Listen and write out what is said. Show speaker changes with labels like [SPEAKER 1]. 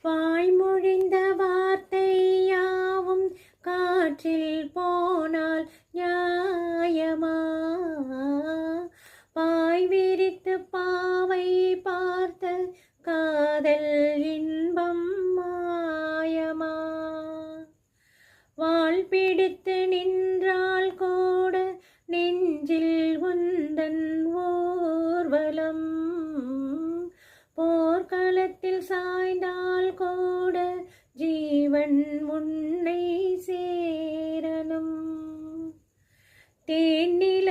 [SPEAKER 1] வாய்மொழிந்த வார்த்தை யாவும் காற்றில் போனால் நியாயமா? பாய் விரித்து பாவை பார்த்த காதல் இன்பம் மாயமா? வாள் பிடித்து நின்றால் கூட நெஞ்சில் உந்தன் ஊர்வலம், போர்க்களத்தில் சாய்ந்தால் கூட ஜீவன் உன்னை சேரணும். தேனில